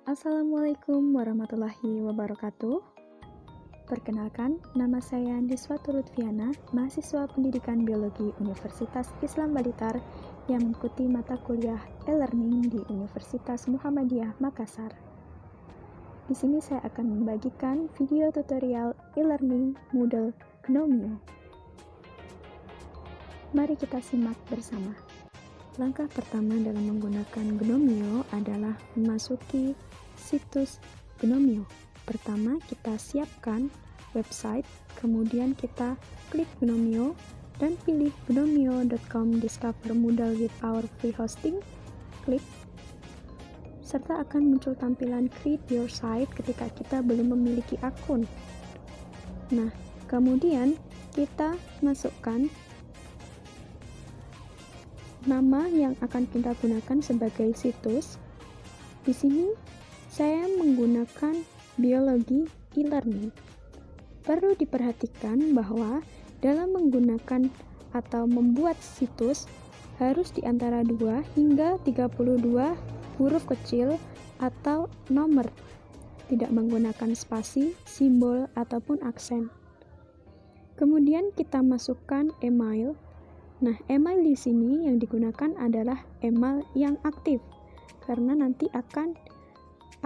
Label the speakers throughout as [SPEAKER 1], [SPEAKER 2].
[SPEAKER 1] Assalamualaikum warahmatullahi wabarakatuh. Perkenalkan, nama saya Niswa Lutfiana, mahasiswa Pendidikan Biologi Universitas Islam Blitar yang mengikuti mata kuliah e-learning di Universitas Muhammadiyah Makassar. Di sini saya akan membagikan video tutorial e-learning Moodle Gnomio. Mari kita simak bersama. Langkah pertama dalam menggunakan Gnomio adalah memasuki situs Gnomio. Pertama, kita siapkan website, kemudian kita klik Gnomio dan pilih gnomio.com discover Moodle with our free hosting. Klik, serta akan muncul tampilan create your site ketika kita belum memiliki akun. Nah, kemudian kita masukkan nama yang akan kita gunakan sebagai situs. Di sini saya menggunakan biologi e-learning. Perlu diperhatikan bahwa dalam menggunakan atau membuat situs harus di antara 2 hingga 32 huruf kecil atau nomor, tidak menggunakan spasi, simbol, ataupun aksen. Kemudian kita masukkan email. Nah, email di sini yang digunakan adalah email yang aktif, karena nanti akan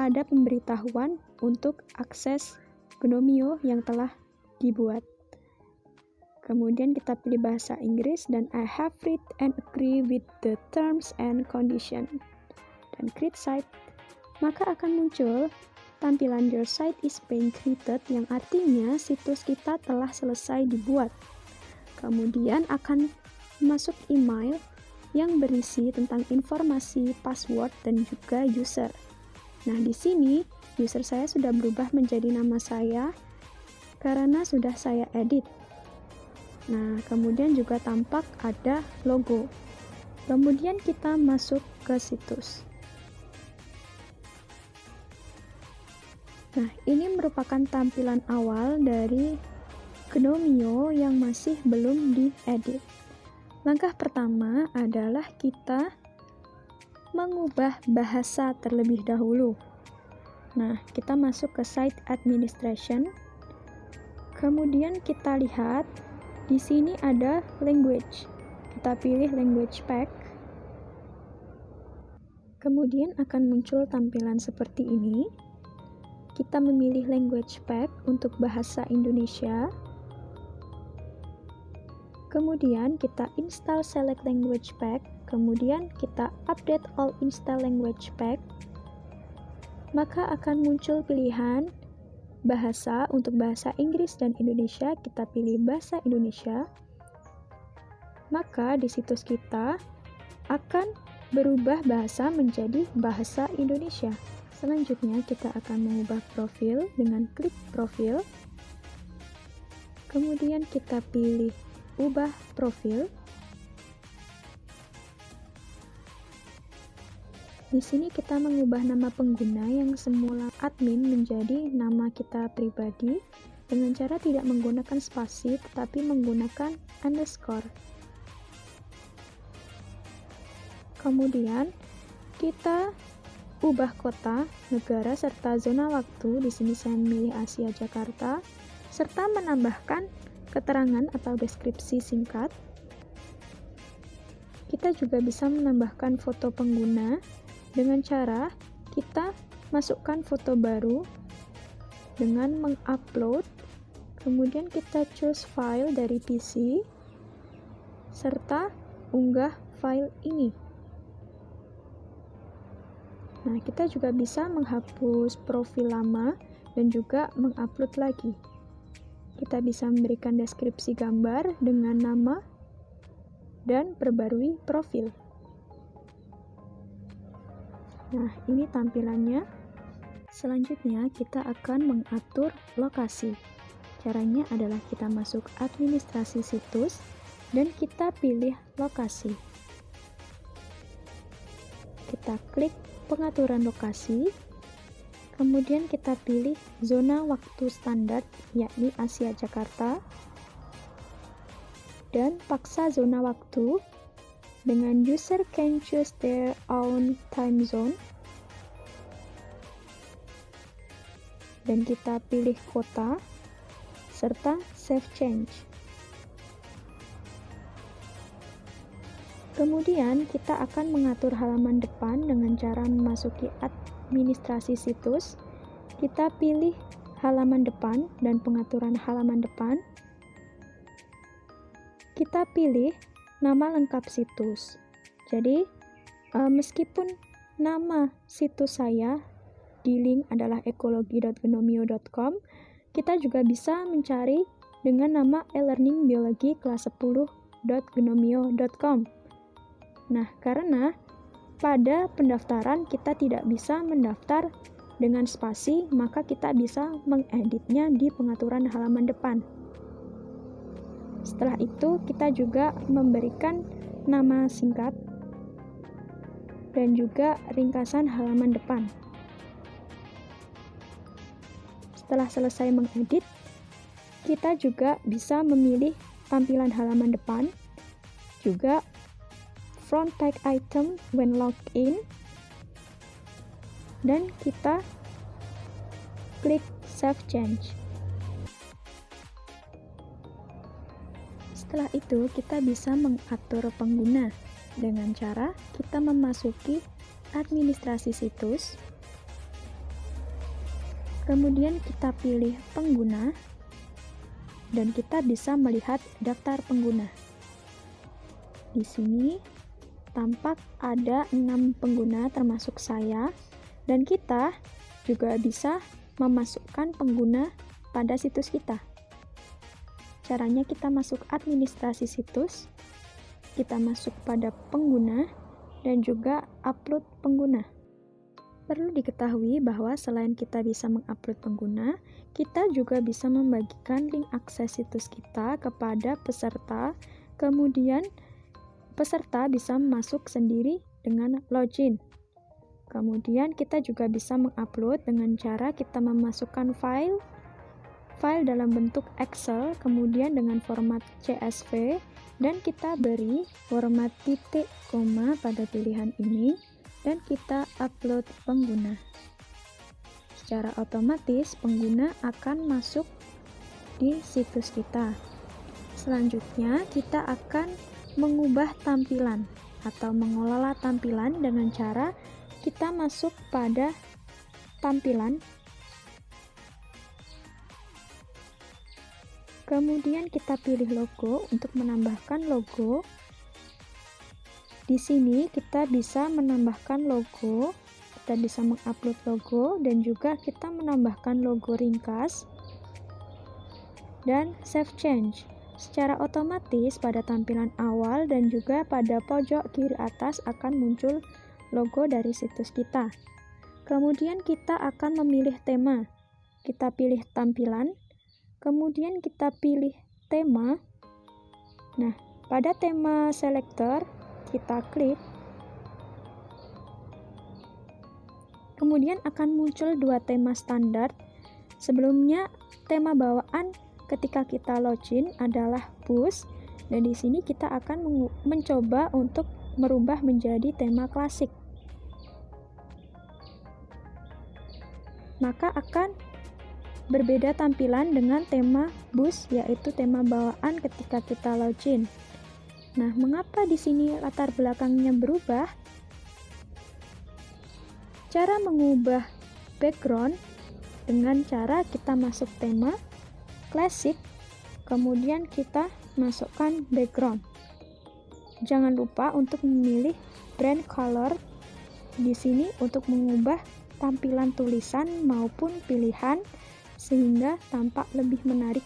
[SPEAKER 1] ada pemberitahuan untuk akses Gnomio yang telah dibuat. Kemudian kita pilih bahasa Inggris dan I have read and agree with the terms and condition. Dan create site, maka akan muncul tampilan your site is being created, yang artinya situs kita telah selesai dibuat. Kemudian akan masuk email yang berisi tentang informasi, password, dan juga user. Nah, di sini user saya sudah berubah menjadi nama saya karena sudah saya edit. Nah, kemudian juga tampak ada logo. Kemudian kita masuk ke situs. Nah, ini merupakan tampilan awal dari Gnomio yang masih belum diedit. Langkah pertama adalah kita mengubah bahasa terlebih dahulu. Nah, kita masuk ke site administration. Kemudian kita lihat di sini ada language. Kita pilih language pack. Kemudian akan muncul tampilan seperti ini. Kita memilih language pack untuk bahasa Indonesia. Kemudian kita install select language pack, kemudian kita update all install language pack. Maka akan muncul pilihan bahasa. Untuk bahasa Inggris dan Indonesia, kita pilih bahasa Indonesia. Maka di situs kita akan berubah bahasa menjadi bahasa Indonesia. Selanjutnya kita akan mengubah profil dengan klik profil. Kemudian kita pilih ubah profil. Di sini kita mengubah nama pengguna yang semula admin menjadi nama kita pribadi dengan cara tidak menggunakan spasi tetapi menggunakan underscore. Kemudian kita ubah kota, negara, serta zona waktu. Di sini saya memilih Asia Jakarta, serta menambahkan keterangan atau deskripsi singkat. Kita juga bisa menambahkan foto pengguna dengan cara kita masukkan foto baru dengan mengupload, kemudian kita choose file dari PC, serta unggah file ini. Nah, kita juga bisa menghapus profil lama dan juga mengupload lagi. Kita bisa memberikan deskripsi gambar dengan nama dan perbarui profil. Nah, ini tampilannya. Selanjutnya, kita akan mengatur lokasi. Caranya adalah kita masuk administrasi situs dan kita pilih lokasi. Kita klik pengaturan lokasi. Kemudian kita pilih zona waktu standar, yakni Asia Jakarta, dan paksa zona waktu dengan user can choose their own time zone. dan kita pilih kota, serta Save Change. Kemudian kita akan mengatur halaman depan dengan cara memasuki administrasi situs. Kita pilih halaman depan dan pengaturan halaman depan. Kita pilih nama lengkap situs. Jadi, meskipun nama situs saya di link adalah ekologi.gnomio.com, kita juga bisa mencari dengan nama e-learning biologi kelas 10.gnomio.com. Nah, karena pada pendaftaran kita tidak bisa mendaftar dengan spasi, maka kita bisa mengeditnya di pengaturan halaman depan. Setelah itu, kita juga memberikan nama singkat dan juga ringkasan halaman depan. Setelah selesai mengedit, kita juga bisa memilih tampilan halaman depan, juga front tag item when logged in, dan kita klik Save Change. Setelah itu, kita bisa mengatur pengguna dengan cara kita memasuki administrasi situs, kemudian kita pilih pengguna, dan kita bisa melihat daftar pengguna. Di sini tampak ada 6 pengguna termasuk saya, dan kita juga bisa memasukkan pengguna pada situs kita. Caranya kita masuk administrasi situs, kita masuk pada pengguna, dan juga upload pengguna. Perlu diketahui bahwa selain kita bisa mengupload pengguna, kita juga bisa membagikan link akses situs kita kepada peserta, kemudian peserta bisa masuk sendiri dengan login. Kemudian kita juga bisa mengupload dengan cara kita memasukkan file dalam bentuk Excel, kemudian dengan format CSV, dan kita beri format titik koma pada pilihan ini, dan kita upload pengguna. Secara otomatis pengguna akan masuk di situs kita. Selanjutnya kita akan mengubah tampilan atau mengelola tampilan dengan cara kita masuk pada tampilan, kemudian kita pilih logo untuk menambahkan logo. Di sini kita bisa menambahkan logo, kita bisa mengupload logo, dan juga kita menambahkan logo ringkas, dan Save Change. Secara otomatis pada tampilan awal dan juga pada pojok kiri atas akan muncul logo dari situs kita. Kemudian kita akan memilih tema. Kita pilih tampilan, kemudian kita pilih tema. Nah, pada tema selector kita klik. Kemudian akan muncul 2 tema standar. Sebelumnya tema bawaan ketika kita login adalah bus, dan di sini kita akan mencoba untuk merubah menjadi tema klasik. Maka akan berbeda tampilan dengan tema bus, yaitu tema bawaan ketika kita login. Nah, mengapa di sini latar belakangnya berubah? Cara mengubah background dengan cara kita masuk tema Classic, kemudian kita masukkan background. Jangan lupa untuk memilih brand color di sini untuk mengubah tampilan tulisan maupun pilihan sehingga tampak lebih menarik.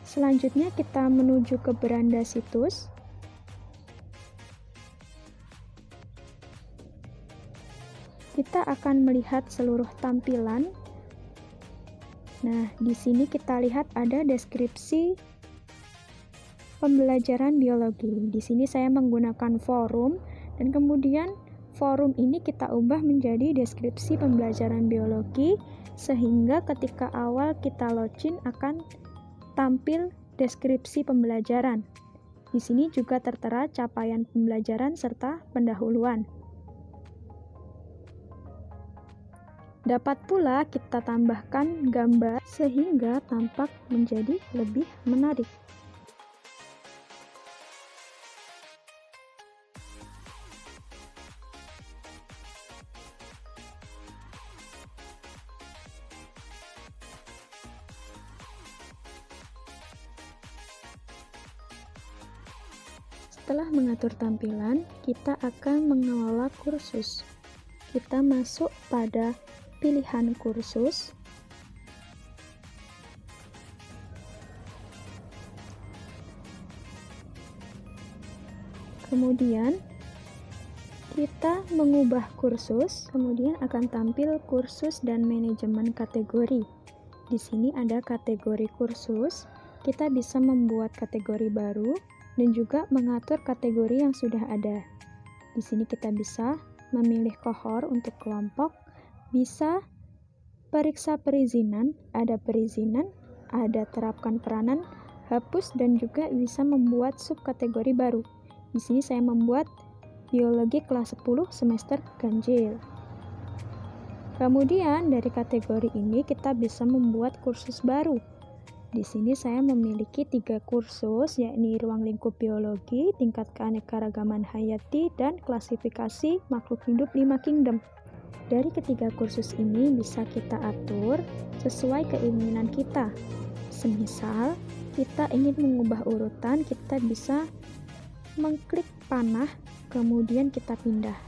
[SPEAKER 1] Selanjutnya kita menuju ke beranda situs. Kita akan melihat seluruh tampilan. Nah, di sini kita lihat ada deskripsi pembelajaran biologi. Di sini saya menggunakan forum, dan kemudian forum ini kita ubah menjadi deskripsi pembelajaran biologi, sehingga ketika awal kita login akan tampil deskripsi pembelajaran. Di sini juga tertera capaian pembelajaran serta pendahuluan. Dapat pula kita tambahkan gambar sehingga tampak menjadi lebih menarik. Setelah mengatur tampilan, kita akan mengelola kursus. Kita masuk pada pilihan kursus. Kemudian, kita mengubah kursus, kemudian akan tampil kursus dan manajemen kategori. Di sini ada kategori kursus, kita bisa membuat kategori baru, dan juga mengatur kategori yang sudah ada. Di sini kita bisa memilih kohor untuk kelompok, bisa periksa perizinan, ada terapkan peranan, hapus, dan juga bisa membuat subkategori baru. Di sini saya membuat biologi kelas 10 semester ganjil. Kemudian dari kategori ini kita bisa membuat kursus baru. Di sini saya memiliki 3 kursus, yakni ruang lingkup biologi, tingkat keanekaragaman hayati, dan klasifikasi makhluk hidup 5 kingdom. Dari ketiga kursus ini bisa kita atur sesuai keinginan kita. Semisal kita ingin mengubah urutan, kita bisa mengklik panah, kemudian kita pindah.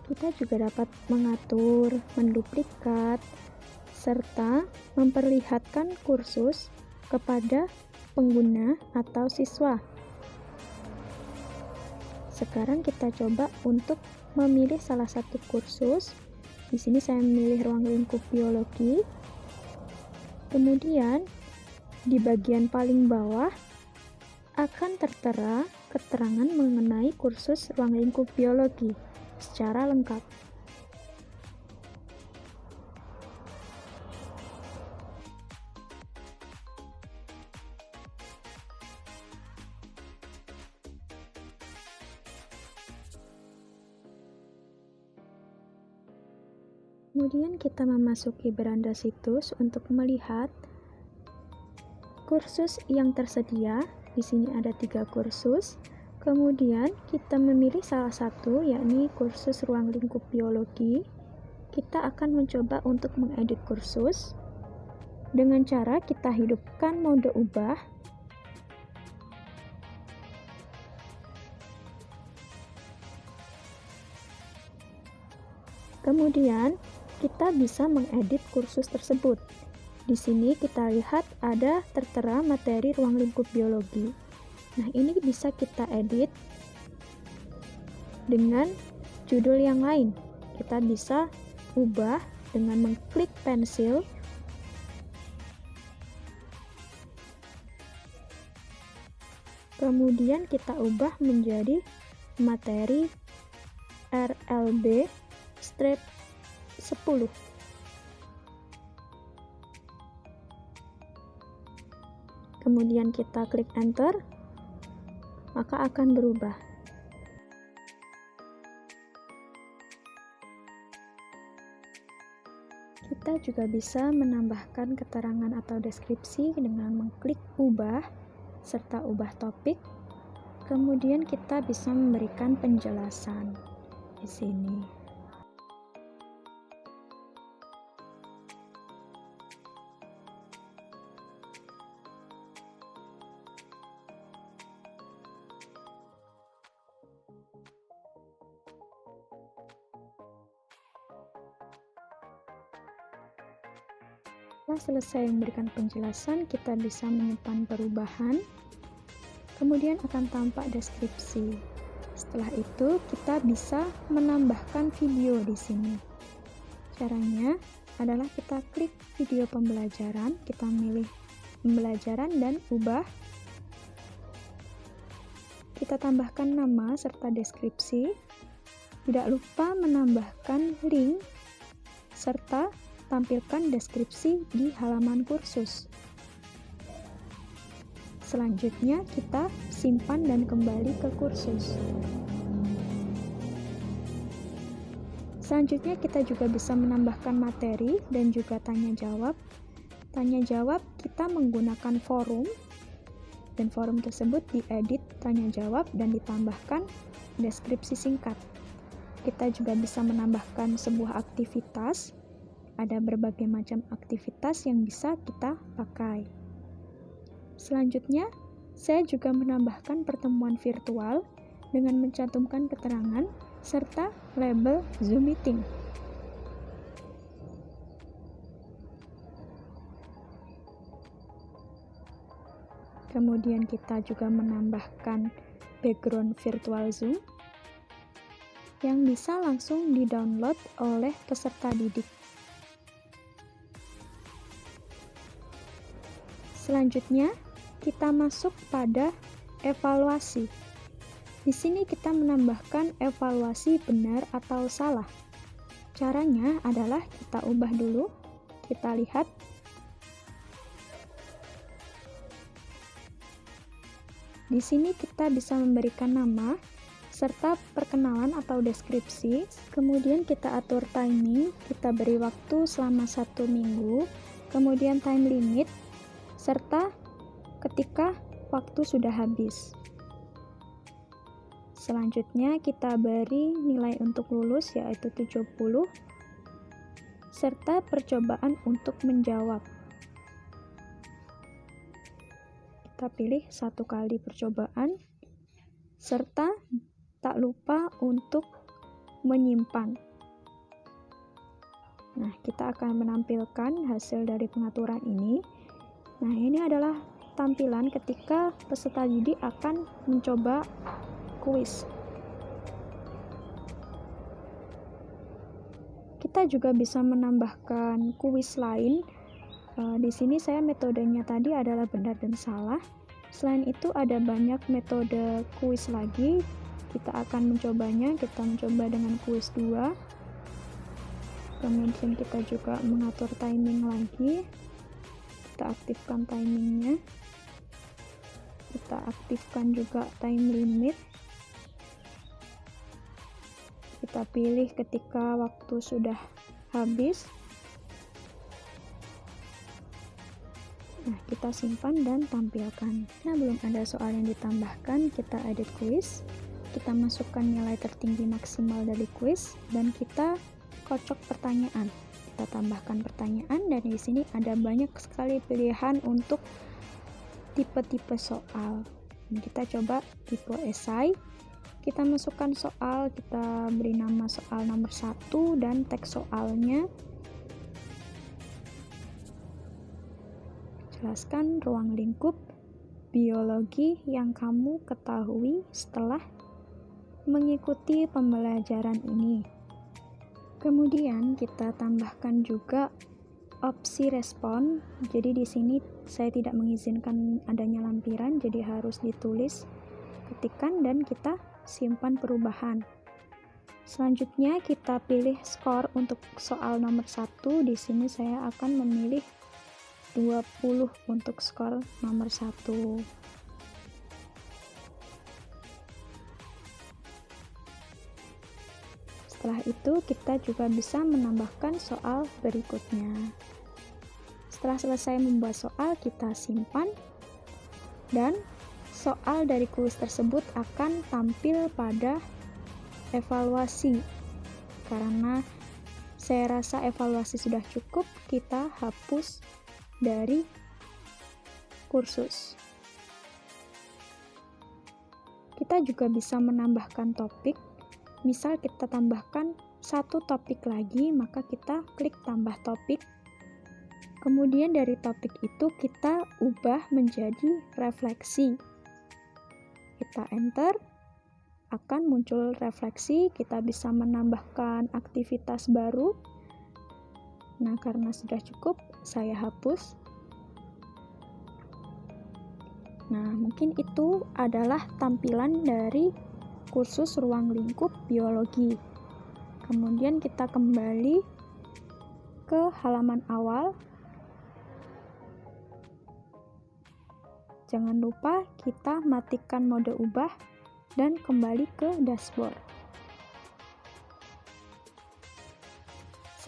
[SPEAKER 1] Kita juga dapat mengatur, menduplikat, serta memperlihatkan kursus kepada pengguna atau siswa. Sekarang kita coba untuk memilih salah satu kursus. Di sini saya memilih ruang lingkup biologi. Kemudian di bagian paling bawah akan tertera keterangan mengenai kursus ruang lingkup biologi secara lengkap. Kemudian kita memasuki beranda situs untuk melihat kursus yang tersedia. Di sini ada 3 kursus. Kemudian kita memilih salah satu, yakni kursus ruang lingkup biologi. Kita akan mencoba untuk mengedit kursus dengan cara kita hidupkan mode ubah. Kemudian kita bisa mengedit kursus tersebut. Di sini kita lihat ada tertera materi ruang lingkup biologi. Nah, ini bisa kita edit dengan judul yang lain. Kita bisa ubah dengan mengklik pensil. Kemudian kita ubah menjadi materi RLB strip 10. Kemudian kita klik enter, maka akan berubah. Kita juga bisa menambahkan keterangan atau deskripsi dengan mengklik ubah serta ubah topik. Kemudian kita bisa memberikan penjelasan di sini. Setelah selesai memberikan penjelasan, kita bisa menyimpan perubahan, kemudian akan tampak deskripsi. Setelah itu, kita bisa menambahkan video di sini. Caranya adalah kita klik video pembelajaran, kita pilih pembelajaran dan ubah. Kita tambahkan nama serta deskripsi. Tidak lupa menambahkan link serta tampilkan deskripsi di halaman kursus. Selanjutnya kita simpan dan kembali ke kursus. Selanjutnya kita juga bisa menambahkan materi dan juga tanya jawab. Tanya jawab kita menggunakan forum, dan forum tersebut diedit tanya jawab dan ditambahkan deskripsi singkat. Kita juga bisa menambahkan sebuah aktivitas. Ada berbagai macam aktivitas yang bisa kita pakai. Selanjutnya, saya juga menambahkan pertemuan virtual dengan mencantumkan keterangan serta label Zoom Meeting. Kemudian kita juga menambahkan background virtual Zoom yang bisa langsung di-download oleh peserta didik. Selanjutnya, kita masuk pada evaluasi. Di sini kita menambahkan evaluasi benar atau salah. Caranya adalah kita ubah dulu, kita lihat. Di sini kita bisa memberikan nama, serta perkenalan atau deskripsi. Kemudian kita atur timing, kita beri waktu selama 1 minggu, kemudian time limit, serta ketika waktu sudah habis. Selanjutnya kita beri nilai untuk lulus yaitu 70, serta percobaan untuk menjawab. Kita pilih 1 kali percobaan, serta tak lupa untuk menyimpan. Nah, kita akan menampilkan hasil dari pengaturan ini. Nah, ini adalah tampilan ketika peserta didik akan mencoba kuis. Kita juga bisa menambahkan kuis lain. Di sini saya metodenya tadi adalah benar dan salah. Selain itu ada banyak metode kuis lagi. Kita akan mencobanya. Kita mencoba dengan kuis 2. Kemudian kita juga mengatur timing lagi. Kita aktifkan timingnya. Kita aktifkan juga time limit. Kita pilih ketika waktu sudah habis. Nah, kita simpan dan tampilkan. Nah, belum ada soal yang ditambahkan, kita edit kuis. Kita masukkan nilai tertinggi maksimal dari kuis dan kita kocok pertanyaan. Kita tambahkan pertanyaan dan di sini ada banyak sekali pilihan untuk tipe-tipe soal. Kita coba tipe esai. Kita masukkan soal, kita beri nama soal nomor 1 dan teks soalnya. Jelaskan ruang lingkup biologi yang kamu ketahui setelah mengikuti pembelajaran ini. Kemudian kita tambahkan juga opsi respon. Jadi di sini saya tidak mengizinkan adanya lampiran, jadi harus ditulis, ketikan dan kita simpan perubahan. Selanjutnya kita pilih skor untuk soal nomor 1. Di sini saya akan memilih 20 untuk skor nomor 1. Setelah itu kita juga bisa menambahkan soal berikutnya. Setelah selesai membuat soal, kita simpan dan soal dari kuis tersebut akan tampil pada evaluasi. Karena saya rasa evaluasi sudah cukup, kita hapus dari kursus. Kita juga bisa menambahkan topik. Misal kita tambahkan 1 topik lagi, maka kita klik tambah topik. Kemudian dari topik itu kita ubah menjadi refleksi. Kita enter, akan muncul refleksi. Kita bisa menambahkan aktivitas baru. Nah, karena sudah cukup, saya hapus. Nah, mungkin itu adalah tampilan dari kursus ruang lingkup biologi. Kemudian kita kembali ke halaman awal. Jangan lupa kita matikan mode ubah dan kembali ke dashboard.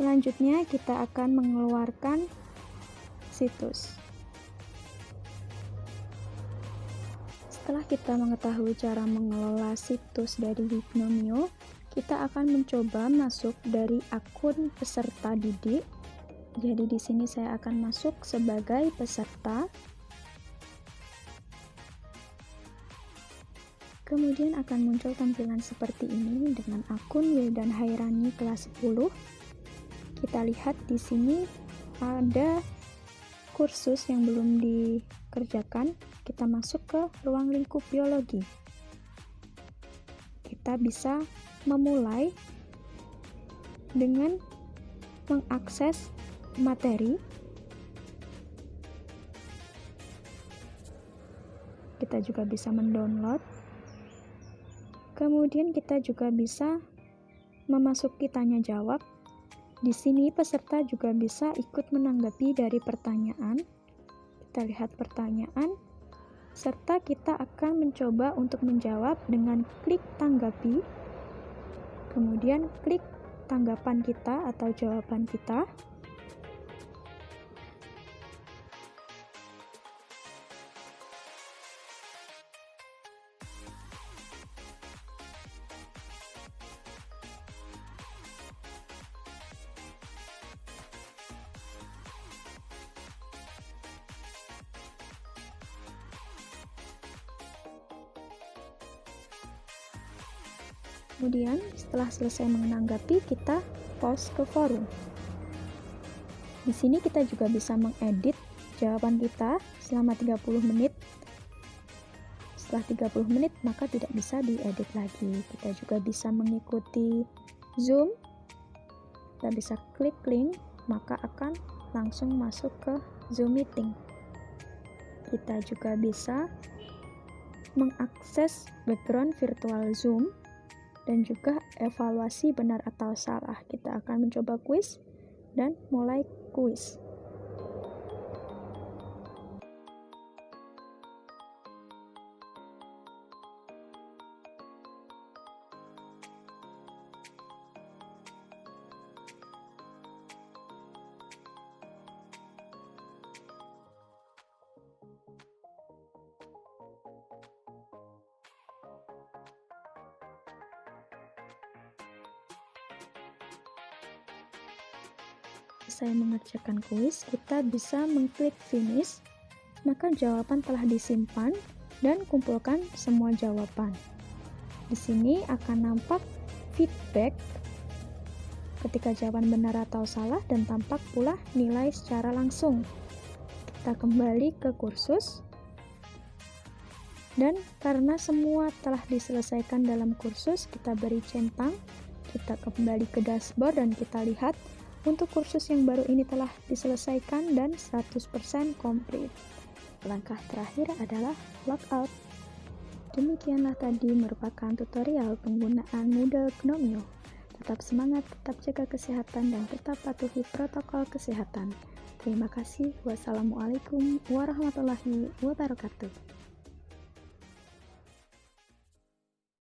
[SPEAKER 1] Selanjutnya kita akan mengeluarkan situs. Setelah kita mengetahui cara mengelola situs dari Wiknomio, kita akan mencoba masuk dari akun peserta didik. Jadi di sini saya akan masuk sebagai peserta. Kemudian akan muncul tampilan seperti ini dengan akun Wildan Hairani kelas 10. Kita lihat di sini ada kursus yang belum dikerjakan. Kita masuk ke ruang lingkup biologi. Kita bisa memulai dengan mengakses materi. Kita juga bisa mendownload. Kemudian kita juga bisa memasuki tanya jawab. Di sini peserta juga bisa ikut menanggapi dari pertanyaan. Kita lihat pertanyaan, serta kita akan mencoba untuk menjawab dengan klik tanggapi. Kemudian klik tanggapan kita atau jawaban kita. Kemudian setelah selesai menanggapi, kita post ke forum. Di sini kita juga bisa mengedit jawaban kita selama 30 menit. Setelah 30 menit maka tidak bisa diedit lagi. Kita juga bisa mengikuti Zoom. Kita bisa klik link, maka akan langsung masuk ke Zoom meeting. Kita juga bisa mengakses background virtual Zoom dan juga evaluasi benar atau salah. Kita akan mencoba kuis dan mulai kuis. Saya mengerjakan kuis, kita bisa mengklik finish, maka jawaban telah disimpan dan kumpulkan semua jawaban. Di sini akan nampak feedback ketika jawaban benar atau salah dan tampak pula nilai secara langsung. Kita kembali ke kursus dan karena semua telah diselesaikan dalam kursus, kita beri centang, kita kembali ke dashboard dan kita lihat untuk kursus yang baru ini telah diselesaikan dan 100% komplit. Langkah terakhir adalah logout. Demikianlah tadi merupakan tutorial penggunaan Moodle Gnomio. Tetap semangat, tetap jaga kesehatan, dan tetap patuhi protokol kesehatan. Terima kasih. Wassalamualaikum warahmatullahi wabarakatuh.